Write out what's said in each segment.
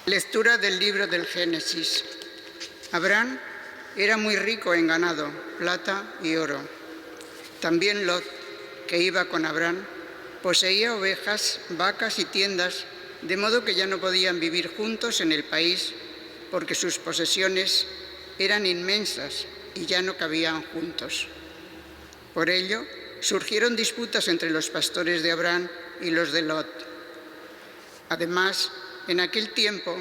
Lectura del libro del Génesis. Abraham era muy rico en ganado, plata y oro. También Lot, que iba con Abraham, poseía ovejas, vacas y tiendas, de modo que ya no podían vivir juntos en el país, porque sus posesiones eran inmensas y ya no cabían juntos. Por ello, surgieron disputas entre los pastores de Abraham y los de Lot. Además, en aquel tiempo,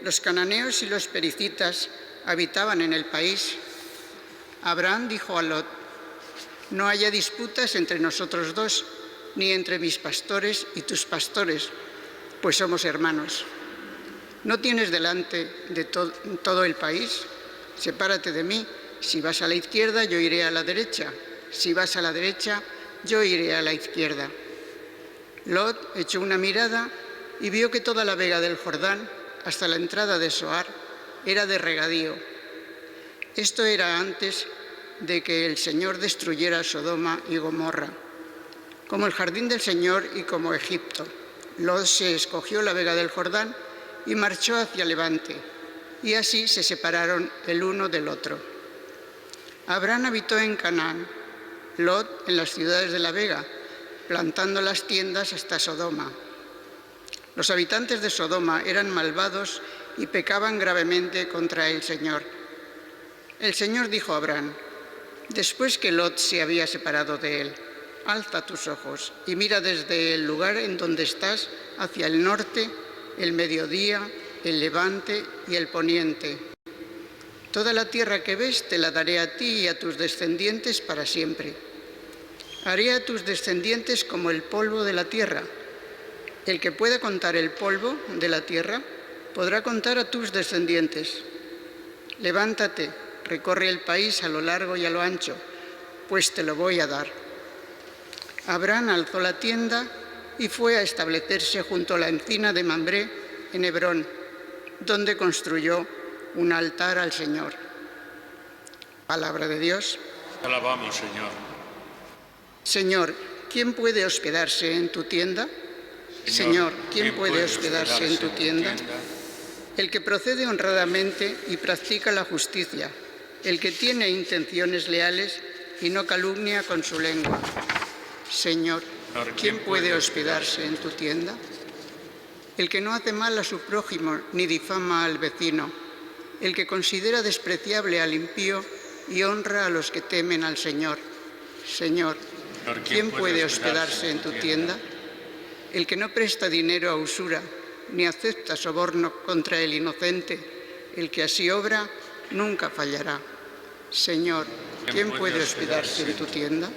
los cananeos y los pericitas habitaban en el país. Abraham dijo a Lot: «No haya disputas entre nosotros dos, ni entre mis pastores y tus pastores, pues somos hermanos. ¿No tienes delante de todo el país? Sepárate de mí. Si vas a la izquierda, yo iré a la derecha. Si vas a la derecha, yo iré a la izquierda». Lot echó una mirada y vio que toda la vega del Jordán, hasta la entrada de Zoar, era de regadío. Esto era antes de que el Señor destruyera Sodoma y Gomorra. Como el jardín del Señor y como Egipto, Lot se escogió la vega del Jordán y marchó hacia Levante, y así se separaron el uno del otro. Abraham habitó en Canaán, Lot en las ciudades de la vega, plantando las tiendas hasta Sodoma. Los habitantes de Sodoma eran malvados y pecaban gravemente contra el Señor. El Señor dijo a Abraham, después que Lot se había separado de él: «Alza tus ojos y mira desde el lugar en donde estás hacia el norte, el mediodía, el levante y el poniente. Toda la tierra que ves te la daré a ti y a tus descendientes para siempre. Haré a tus descendientes como el polvo de la tierra. El que pueda contar el polvo de la tierra podrá contar a tus descendientes. Levántate, recorre el país a lo largo y a lo ancho, pues te lo voy a dar». Abraham alzó la tienda y fue a establecerse junto a la encina de Mambré en Hebrón, donde construyó un altar al Señor. Palabra de Dios. Te alabamos, Señor. Señor, ¿quién puede hospedarse en tu tienda? Señor, ¿quién puede hospedarse en tu tienda? El que procede honradamente y practica la justicia, el que tiene intenciones leales y no calumnia con su lengua. Señor, ¿quién puede hospedarse en tu tienda? El que no hace mal a su prójimo ni difama al vecino, el que considera despreciable al impío y honra a los que temen al Señor. Señor, ¿quién puede hospedarse en tu tienda? El que no presta dinero a usura, ni acepta soborno contra el inocente, el que así obra nunca fallará. Señor, ¿quién puede hospedarse en tu tienda?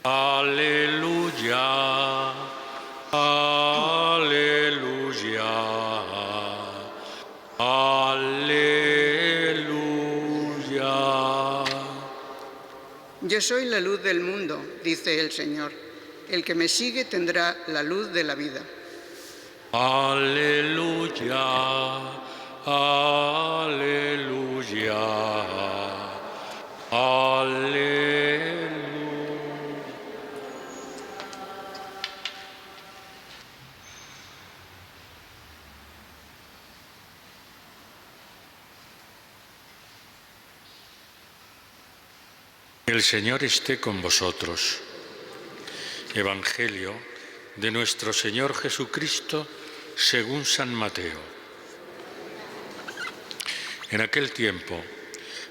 Aleluya, aleluya, aleluya. Yo soy la luz del mundo, dice el Señor. El que me sigue tendrá la luz de la vida. Aleluya, aleluya, aleluya. El Señor esté con vosotros. Evangelio de nuestro Señor Jesucristo según San Mateo. En aquel tiempo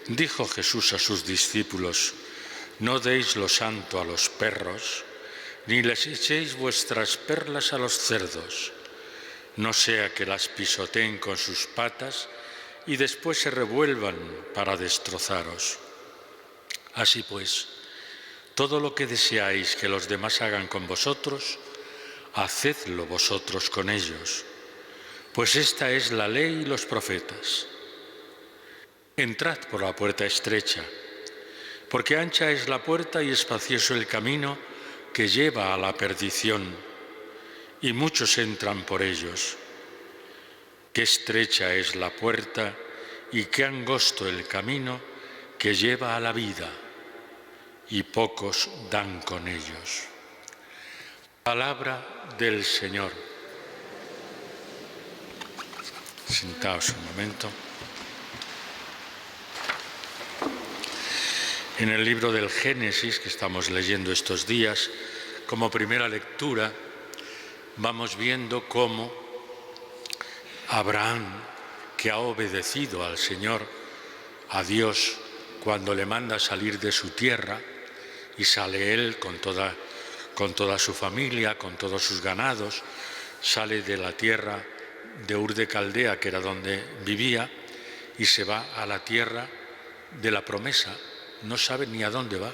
dijo Jesús a sus discípulos: «No deis lo santo a los perros, ni les echéis vuestras perlas a los cerdos, no sea que las pisoteen con sus patas y después se revuelvan para destrozaros. Así pues, todo lo que deseáis que los demás hagan con vosotros, hacedlo vosotros con ellos, pues esta es la ley y los profetas. Entrad por la puerta estrecha, porque ancha es la puerta y espacioso el camino que lleva a la perdición, y muchos entran por ellos. Qué estrecha es la puerta y qué angosto el camino que lleva a la vida, y pocos dan con ellos». Palabra del Señor. Sentaos un momento. En el libro del Génesis, que estamos leyendo estos días, como primera lectura, vamos viendo cómo Abraham, que ha obedecido al Señor, a Dios, cuando le manda salir de su tierra, y sale él con toda su familia, con todos sus ganados, sale de la tierra de Ur de Caldea, que era donde vivía, y se va a la tierra de la promesa. No sabe ni a dónde va,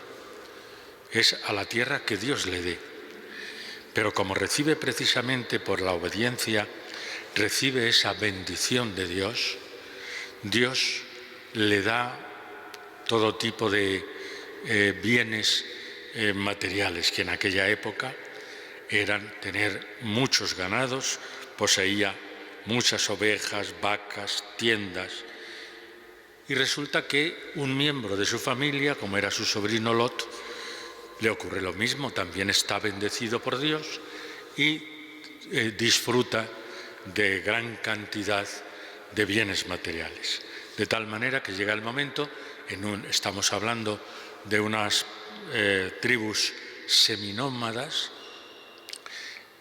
es a la tierra que Dios le dé. Pero como recibe precisamente por la obediencia, recibe esa bendición de Dios, Dios le da todo tipo de bienes materiales, que en aquella época eran tener muchos ganados, poseía muchas ovejas, vacas, tiendas. Y resulta que un miembro de su familia, como era su sobrino Lot, le ocurre lo mismo, también está bendecido por Dios y disfruta de gran cantidad de bienes materiales. De tal manera que llega el momento, estamos hablando de unas tribus seminómadas,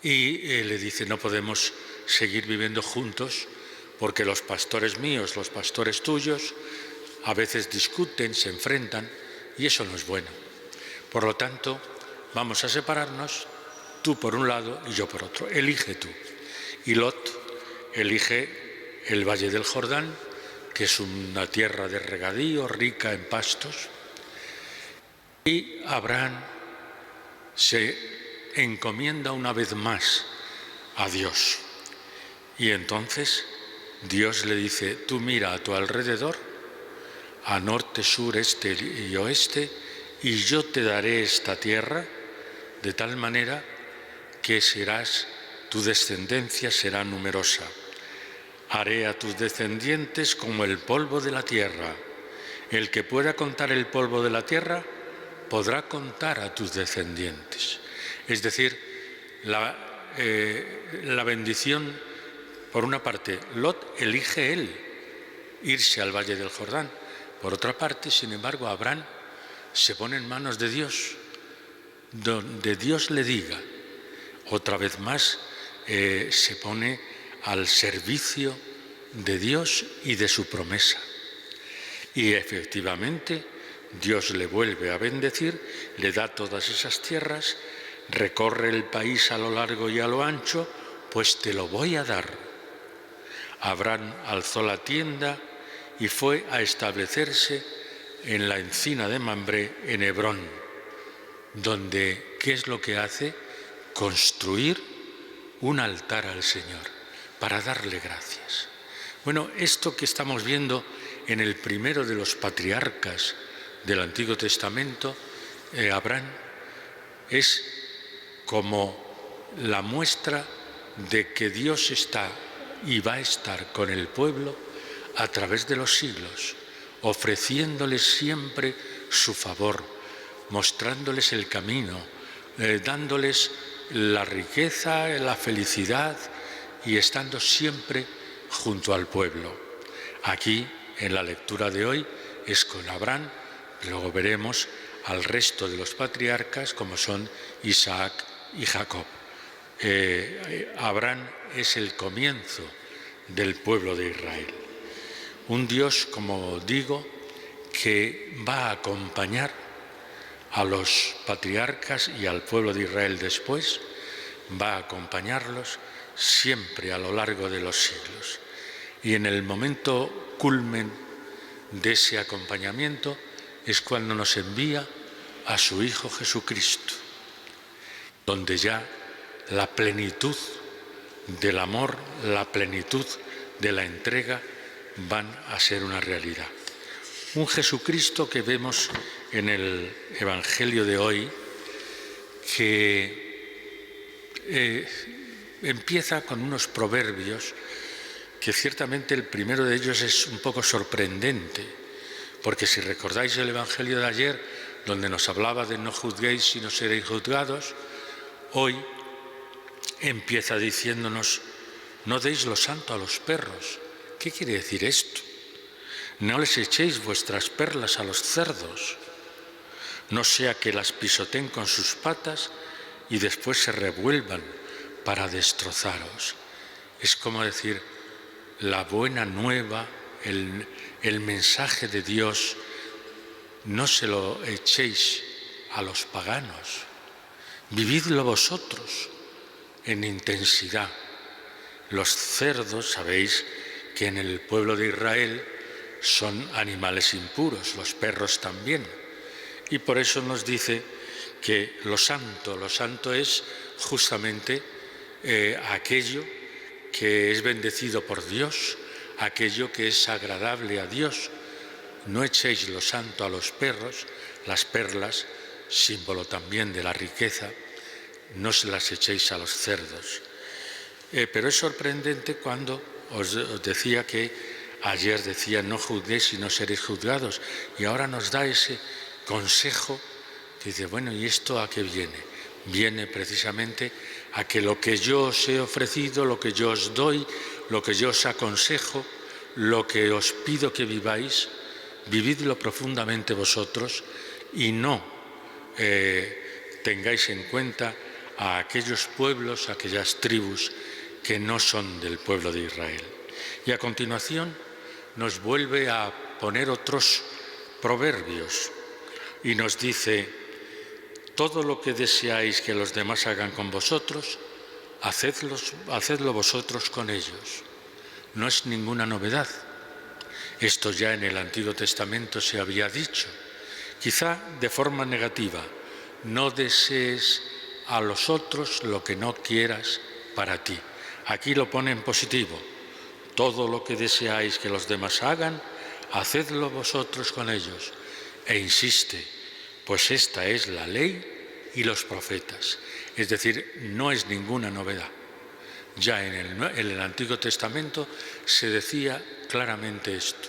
y le dice: no podemos seguir viviendo juntos porque los pastores míos, los pastores tuyos, a veces discuten, se enfrentan, y eso no es bueno. Por lo tanto, vamos a separarnos, tú por un lado y yo por otro. Elige tú. Y Lot elige el Valle del Jordán, que es una tierra de regadío, rica en pastos. Y Abraham se encomienda una vez más a Dios. Y entonces Dios le dice: tú mira a tu alrededor, a norte, sur, este y oeste, y yo te daré esta tierra, de tal manera que tu descendencia será numerosa. Haré a tus descendientes como el polvo de la tierra. El que pueda contar el polvo de la tierra, podrá contar a tus descendientes. Es decir, la bendición, por una parte, Lot elige él irse al Valle del Jordán. Por otra parte, sin embargo, Abraham se pone en manos de Dios, donde Dios le diga. Otra vez más se pone al servicio de Dios y de su promesa. Y efectivamente Dios le vuelve a bendecir, le da todas esas tierras, recorre el país a lo largo y a lo ancho, pues te lo voy a dar. Abraham alzó la tienda y fue a establecerse en la encina de Mambré, en Hebrón, donde, ¿qué es lo que hace? Construir un altar al Señor para darle gracias. Bueno, esto que estamos viendo en el primero de los patriarcas del Antiguo Testamento, Abraham, es como la muestra de que Dios está y va a estar con el pueblo a través de los siglos, ofreciéndoles siempre su favor, mostrándoles el camino, dándoles la riqueza, la felicidad, y estando siempre junto al pueblo. Aquí, en la lectura de hoy, es con Abraham. Luego veremos al resto de los patriarcas, como son Isaac y Jacob. Abraham es el comienzo del pueblo de Israel. Un Dios, como digo, que va a acompañar a los patriarcas y al pueblo de Israel después, va a acompañarlos siempre a lo largo de los siglos. Y en el momento culmen de ese acompañamiento es cuando nos envía a su Hijo Jesucristo, donde ya la plenitud del amor, la plenitud de la entrega van a ser una realidad. Un Jesucristo que vemos en el Evangelio de hoy, que empieza con unos proverbios que ciertamente el primero de ellos es un poco sorprendente, porque si recordáis el Evangelio de ayer, donde nos hablaba de no juzguéis y no seréis juzgados, hoy empieza diciéndonos: no deis lo santo a los perros, ¿Qué quiere decir esto? No les echéis vuestras perlas a los cerdos, no sea que las pisoteen con sus patas y después se revuelvan para destrozaros. Es como decir, la buena nueva, el mensaje de Dios, no se lo echéis a los paganos, vividlo vosotros en intensidad. Los cerdos, sabéis que en el pueblo de Israel son animales impuros, los perros también. Y por eso nos dice que lo santo es justamente aquello que es bendecido por Dios, aquello que es agradable a Dios. No echéis lo santo a los perros, las perlas, símbolo también de la riqueza, no se las echéis a los cerdos. Pero es sorprendente cuando os decía que ayer decía no juzguéis y no seréis juzgados, y ahora nos da ese consejo que dice, bueno, ¿y esto a qué viene? Viene precisamente a que lo que yo os he ofrecido, lo que yo os doy, lo que yo os aconsejo, lo que os pido que viváis, vividlo profundamente vosotros y no tengáis en cuenta a aquellos pueblos, a aquellas tribus que no son del pueblo de Israel. Y a continuación nos vuelve a poner otros proverbios y nos dice, todo lo que deseáis que los demás hagan con vosotros, hacedlo vosotros con ellos. No es ninguna novedad. Esto ya en el Antiguo Testamento se había dicho, quizá de forma negativa, no desees a los otros lo que no quieras para ti. Aquí lo pone en positivo, todo lo que deseáis que los demás hagan, hacedlo vosotros con ellos. E insiste, pues esta es la ley y los profetas. Es decir, no es ninguna novedad. Ya en el Antiguo Testamento se decía claramente esto.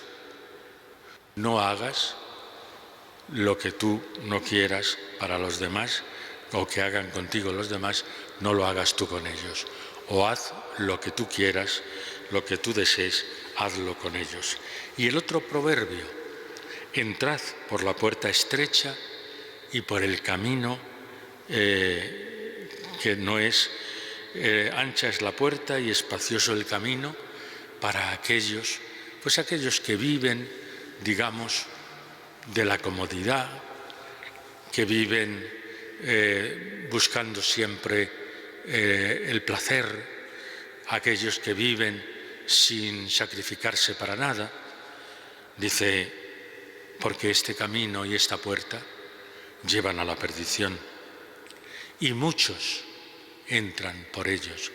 No hagas lo que tú no quieras para los demás o que hagan contigo los demás, no lo hagas tú con ellos. O haz lo que tú quieras, lo que tú desees, hazlo con ellos. Y el otro proverbio, entrad por la puerta estrecha y por el camino que no es, ancha es la puerta y espacioso el camino para aquellos que viven, digamos, de la comodidad, que viven buscando siempre el placer, aquellos que viven sin sacrificarse para nada. Dice, porque este camino y esta puerta llevan a la perdición y muchos entran por ellos,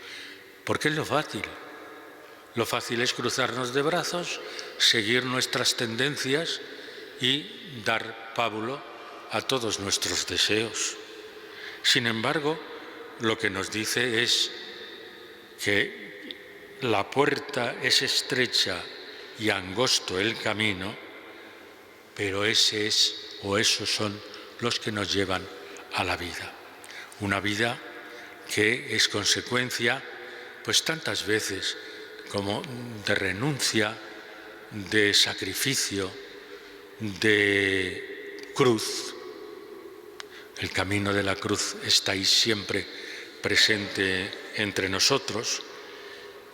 porque es lo fácil. Lo fácil es cruzarnos de brazos, seguir nuestras tendencias y dar pábulo a todos nuestros deseos. Sin embargo, lo que nos dice es que la puerta es estrecha y angosto el camino, pero esos son los que nos llevan a la vida. Una vida que es consecuencia, pues tantas veces, como de renuncia, de sacrificio, de cruz. El camino de la cruz está ahí siempre presente entre nosotros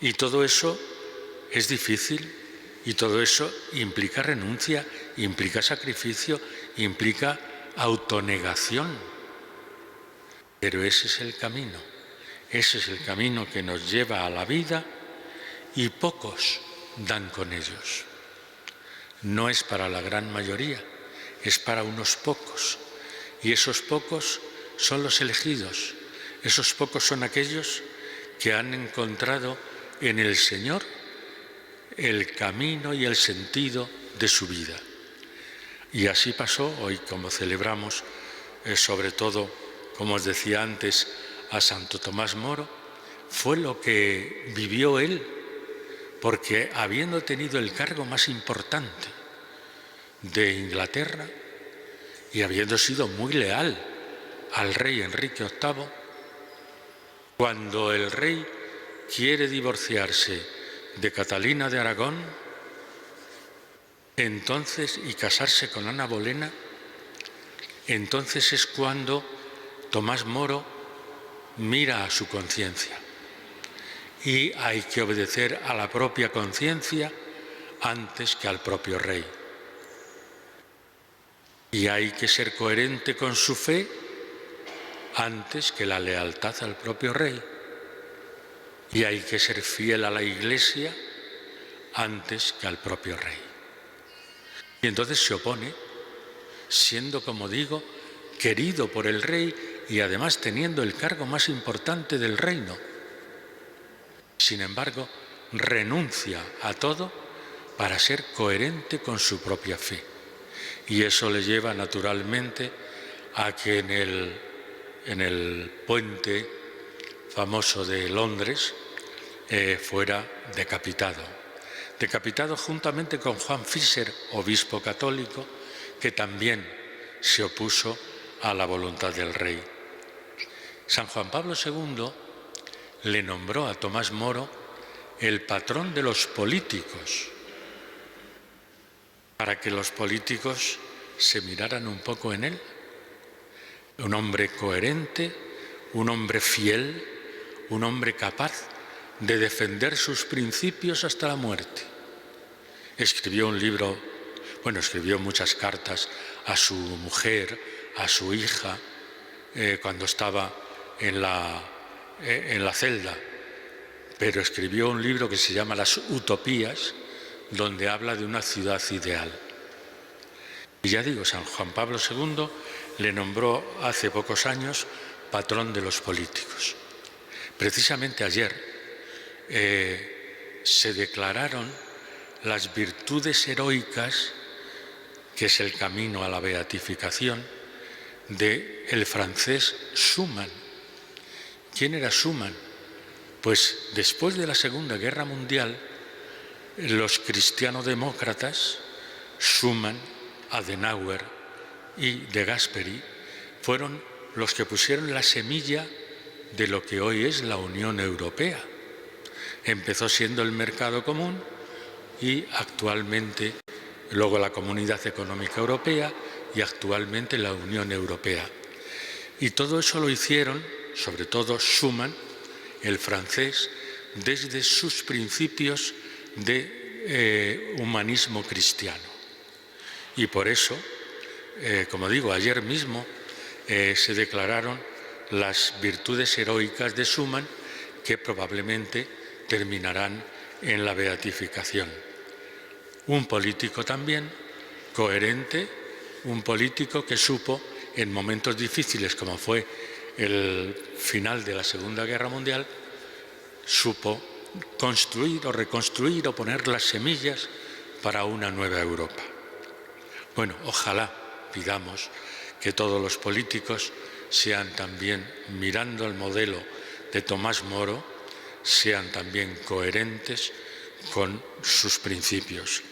y todo eso es difícil y todo eso implica renuncia, implica sacrificio, implica autonegación. Pero ese es el camino que nos lleva a la vida y pocos dan con ellos. No es para la gran mayoría, es para unos pocos. Y esos pocos son los elegidos, esos pocos son aquellos que han encontrado en el Señor el camino y el sentido de su vida. Y así pasó hoy, como celebramos, sobre todo, como os decía antes, a Santo Tomás Moro, fue lo que vivió él, porque habiendo tenido el cargo más importante de Inglaterra y habiendo sido muy leal al rey Enrique VIII, cuando el rey quiere divorciarse de Catalina de Aragón, entonces, y casarse con Ana Bolena, entonces es cuando Tomás Moro mira a su conciencia. Y hay que obedecer a la propia conciencia antes que al propio rey. Y hay que ser coherente con su fe antes que la lealtad al propio rey. Y hay que ser fiel a la Iglesia antes que al propio rey. Y entonces se opone, siendo, como digo, querido por el rey y además teniendo el cargo más importante del reino. Sin embargo, renuncia a todo para ser coherente con su propia fe. Y eso le lleva naturalmente a que en el puente famoso de Londres fuera decapitado. Decapitado juntamente con Juan Fisher, obispo católico, que también se opuso a la voluntad del rey. San Juan Pablo II le nombró a Tomás Moro el patrón de los políticos, para que los políticos se miraran un poco en él. Un hombre coherente, un hombre fiel, un hombre capaz de defender sus principios hasta la muerte. Escribió un libro, escribió muchas cartas a su mujer, a su hija, cuando estaba en la celda, pero escribió un libro que se llama Las Utopías, donde habla de una ciudad ideal. Y ya digo, San Juan Pablo II le nombró hace pocos años patrón de los políticos. Precisamente ayer se declararon las virtudes heroicas, que es el camino a la beatificación, del francés Schuman. ¿Quién era Schuman? Pues después de la Segunda Guerra Mundial, los cristianodemócratas, Schuman, Adenauer y De Gasperi, fueron los que pusieron la semilla de lo que hoy es la Unión Europea. Empezó siendo el mercado común y actualmente, luego la Comunidad Económica Europea y actualmente la Unión Europea. Y todo eso lo hicieron, sobre todo Schuman, el francés, desde sus principios de humanismo cristiano. Y por eso, como digo, ayer mismo se declararon las virtudes heroicas de Schuman, que probablemente terminarán en la beatificación. Un político también coherente, un político que supo en momentos difíciles como fue el final de la Segunda Guerra Mundial, supo construir o reconstruir o poner las semillas para una nueva Europa. Bueno, ojalá pidamos que todos los políticos sean también, mirando el modelo de Tomás Moro, sean también coherentes con sus principios.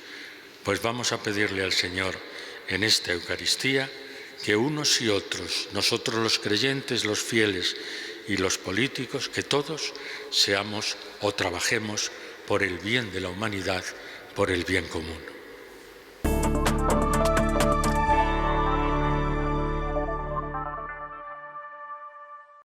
Pues vamos a pedirle al Señor en esta Eucaristía que unos y otros, nosotros los creyentes, los fieles y los políticos, que todos seamos o trabajemos por el bien de la humanidad, por el bien común.